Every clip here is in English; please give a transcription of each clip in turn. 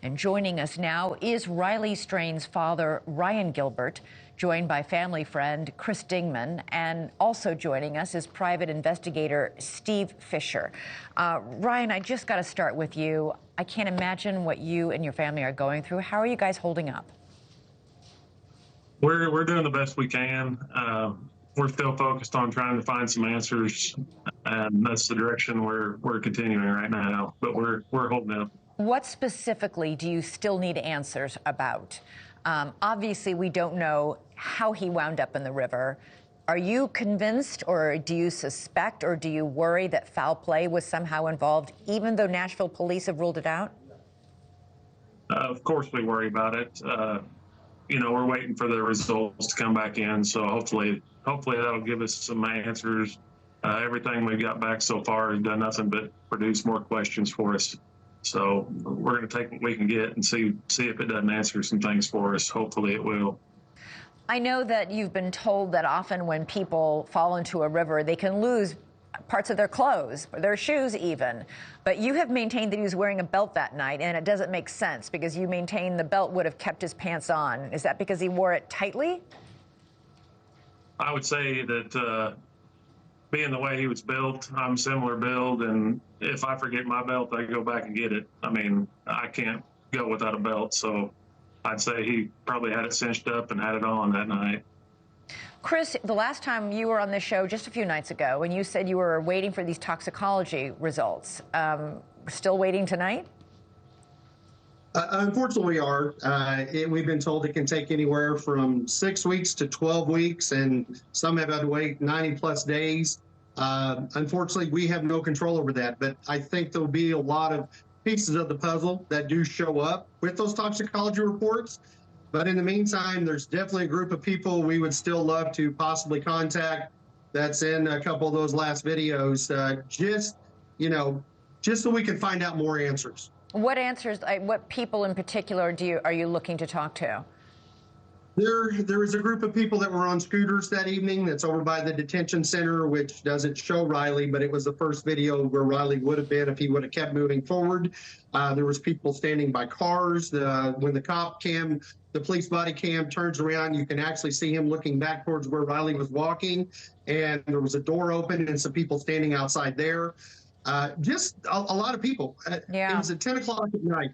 And joining us now is Riley Strain's father, Ryan Gilbert, joined by family friend Chris Dingman, and also joining us is private investigator Steve Fisher. Ryan, I just got to start with you. I can't imagine what you and your family are going through. How are you guys holding up? We're doing the best we can. We're still focused on trying to find some answers, and that's the direction we're continuing right now. But we're holding up. What specifically do you still need answers about? Obviously, we don't know how he wound up in the river. Are you convinced, or do you suspect, or do you worry that foul play was somehow involved, even though Nashville police have ruled it out? Of course, we worry about it. You know, we're waiting for the results to come back in, so hopefully that'll give us some answers. Everything we've got back so far has done nothing but produce more questions for us. So we're going to take what we can get and see if it doesn't answer some things for us. Hopefully it will. I know that you've been told that often when people fall into a river, they can lose parts of their clothes, their shoes even. But you have maintained that he was wearing a belt that night, and it doesn't make sense because you maintain the belt would have kept his pants on. Is that because he wore it tightly? I would say that being the way he was built, I'm similar build, and if I forget my belt, I go back and get it. I mean, I can't go without a belt, so I'd say he probably had it cinched up and had it on that night. Chris, the last time you were on this show just a few nights ago, and you said you were waiting for these toxicology results. Still waiting tonight? Unfortunately, we are. We've been told it can take anywhere from 6 weeks to 12 weeks, and some have had to wait 90-plus days. Unfortunately, we have no control over that, but I think there'll be a lot of pieces of the puzzle that do show up with those toxicology reports. But in the meantime, there's definitely a group of people we would still love to possibly contact that's in a couple of those last videos, just so we can find out more answers. What answers, what people in particular are you looking to talk to? There is a group of people that were on scooters that evening that's over by the detention center, which doesn't show Riley, but it was the first video where Riley would have been if he would have kept moving forward. There was people standing by cars. When the police body cam turns around, you can actually see him looking back towards where Riley was walking, and there was a door open and some people standing outside there. Just a lot of people. Yeah. It was at 10 o'clock at night,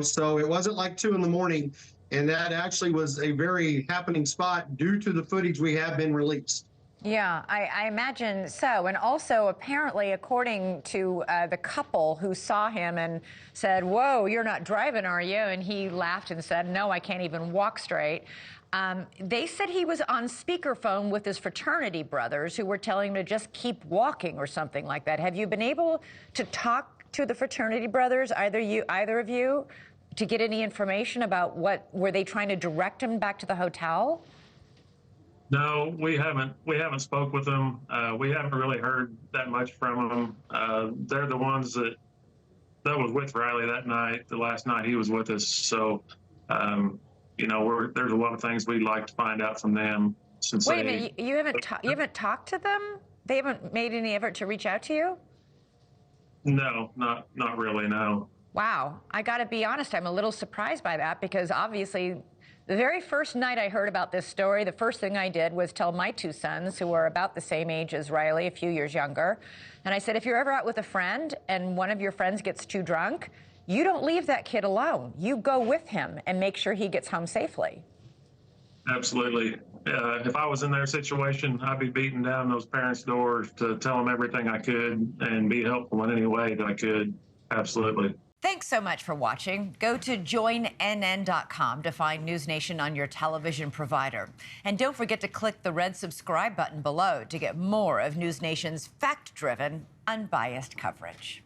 so it wasn't like 2 in the morning. And that actually was a very happening spot due to the footage we have been released. Yeah, I imagine so. And also, apparently, according to the couple who saw him and said, "Whoa, you're not driving, are you?" And he laughed and said, "No, I can't even walk straight." They said he was on speakerphone with his fraternity brothers who were telling him to just keep walking or something like that. Have you been able to talk to the fraternity brothers, either of you, to get any information about were they trying to direct him back to the hotel? No, we haven't spoke with them. We haven't really heard that much from them. They're the ones that was with Riley that night, the last night he was with us. So, there's a lot of things we'd like to find out from them. Wait a minute, you haven't talked to them? They haven't made any effort to reach out to you? No, not really, no. Wow, I got to be honest, I'm a little surprised by that, because obviously the very first night I heard about this story, the first thing I did was tell my 2 sons, who are about the same age as Riley, a few years younger, and I said, if you're ever out with a friend and one of your friends gets too drunk, you don't leave that kid alone. You go with him and make sure he gets home safely. Absolutely. If I was in their situation, I'd be beating down those parents' doors to tell them everything I could and be helpful in any way that I could. Absolutely. Thanks so much for watching. Go to joinnn.com to find NewsNation on your television provider. And don't forget to click the red subscribe button below to get more of NewsNation's fact-driven, unbiased coverage.